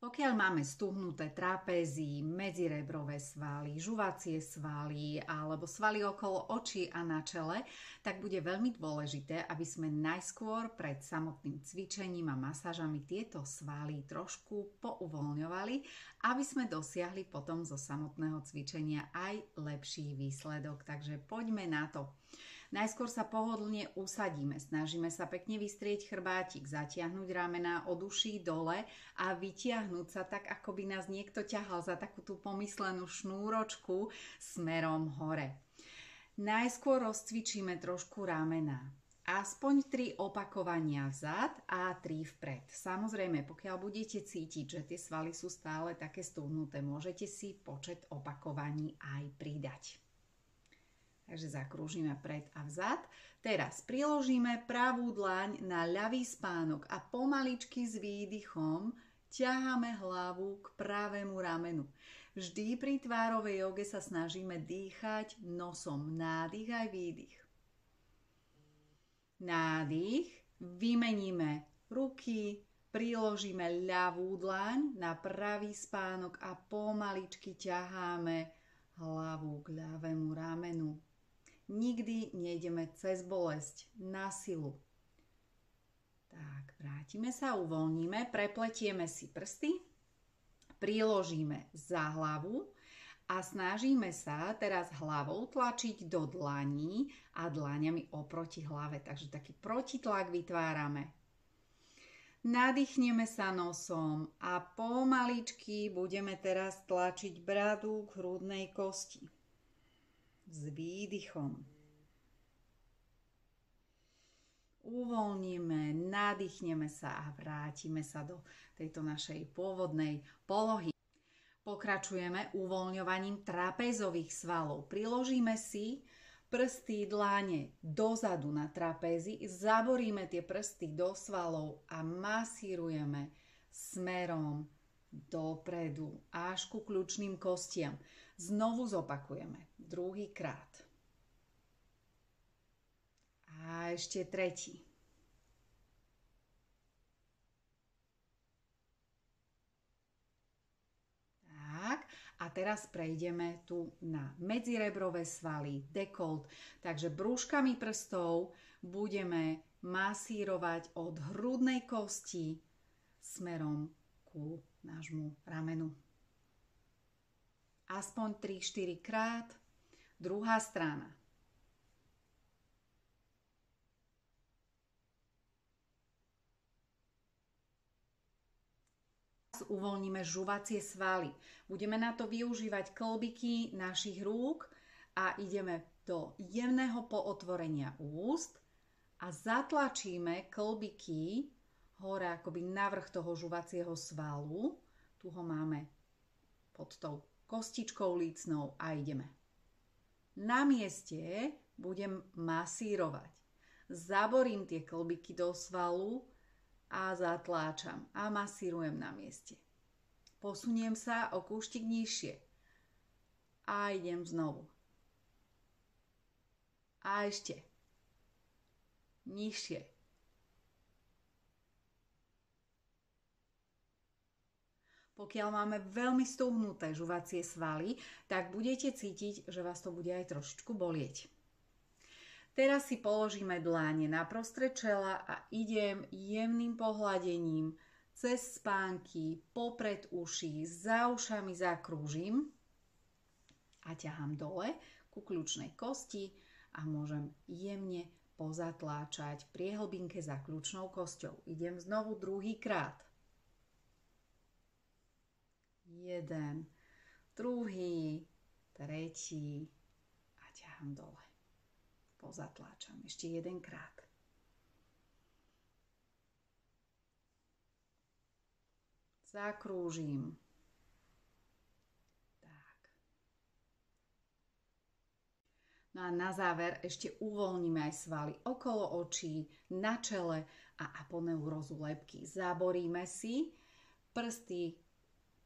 Pokiaľ máme stuhnuté trapézy, medzirebrové svaly, žuvacie svaly alebo svaly okolo očí a na čele, tak bude veľmi dôležité, aby sme najskôr pred samotným cvičením a masážami tieto svaly trošku pouvoľňovali, aby sme dosiahli potom zo samotného cvičenia aj lepší výsledok. Takže poďme na to. Najskôr sa pohodlne usadíme, snažíme sa pekne vystrieť chrbátik, zatiahnuť ramená od uší dole a vytiahnuť sa tak, ako by nás niekto ťahal za takú tú pomyslenú šnúročku smerom hore. Najskôr rozcvičíme trošku ramená. Aspoň 3 opakovania vzad a 3 vpred. Samozrejme, pokiaľ budete cítiť, že tie svaly sú stále také stuhnuté, môžete si počet opakovaní aj pridať. Takže zakrúžime pred a vzad. Teraz priložíme pravú dlaň na ľavý spánok a pomaličky s výdychom ťaháme hlavu k pravému ramenu. Vždy pri tvárovej joge sa snažíme dýchať nosom. Nádych aj výdych. Nádych, vymeníme ruky, priložíme ľavú dlaň na pravý spánok a pomaličky ťaháme hlavu k ľavému ramenu. Nikdy nejdeme cez bolesť, na silu. Tak, vrátime sa, uvoľníme, prepletieme si prsty, priložíme za hlavu a snažíme sa teraz hlavou tlačiť do dlaní a dlaňami oproti hlave. Takže taký protitlak vytvárame. Nadýchneme sa nosom a pomaličky budeme teraz tlačiť bradu k hrudnej kosti. S výdychom. Uvoľníme, nadýchneme sa a vrátime sa do tejto našej pôvodnej polohy. Pokračujeme uvoľňovaním trapézových svalov. Priložíme si prsty dláne dozadu na trapézy, zaboríme tie prsty do svalov a masírujeme smerom dopredu až ku kľúčným kostiam. Znovu zopakujeme. Druhýkrát. A ešte tretí. Tak. A teraz prejdeme tu na medzirebrové svaly, dekolt. Takže brúškami prstov budeme masírovať od hrudnej kosti smerom ku nášmu ramenu. Aspoň 3-4 krát. Druhá strana. Uvoľníme žuvacie svaly. Budeme na to využívať klbiky našich rúk a ideme do jemného pootvorenia úst a zatlačíme klbiky hore akoby navrch toho žuvacieho svalu. Tu ho máme pod tou kostičkou lícnou a ideme. Na mieste budem masírovať. Zaborím tie klbiky do svalu a zatláčam a masírujem na mieste. Posuniem sa o kúštik nižšie a idem znovu. A ešte nižšie. Pokiaľ máme veľmi stuhnuté žuvacie svaly, tak budete cítiť, že vás to bude aj trošičku bolieť. Teraz si položíme dláne na prostred čela a idem jemným pohľadením cez spánky, popred uší, za ušami zakrúžim a ťahám dole ku kľúčnej kosti a môžem jemne pozatláčať priehlbinke za kľúčnou kosťou. Idem znovu druhýkrát. 1, druhý, tretí a ťahám dole. Pozatláčam. Ešte jedenkrát. Zakrúžim. Tak. No a na záver ešte uvoľníme aj svaly okolo očí, na čele a aponeurózu lebky. Zaboríme si prsty,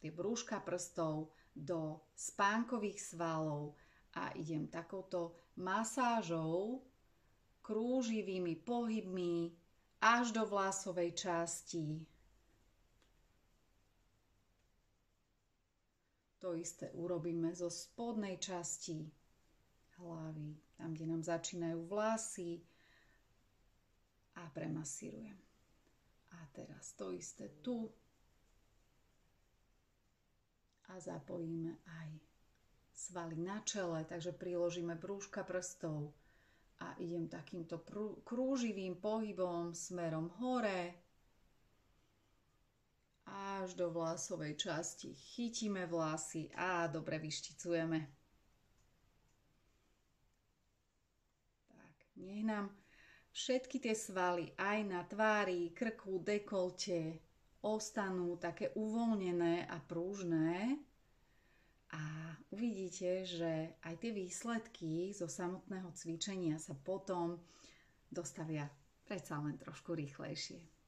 tie brúška prstov do spánkových svalov a idem takouto masážou, krúživými pohybmi až do vlasovej časti. To isté urobíme zo spodnej časti hlavy, tam, kde nám začínajú vlasy, a premasírujem. A teraz to isté tu a zapojíme aj svaly na čele, takže priložíme brúška prstov a idem takýmto krúživým pohybom smerom hore až do vlasovej časti. Chytíme vlasy a dobre vyšticujeme. Tak, nech nám všetky tie svaly aj na tvári, krku, dekolte ostanú také uvoľnené a prúžné. A uvidíte, že aj tie výsledky zo samotného cvičenia sa potom dostavia predsa len trošku rýchlejšie.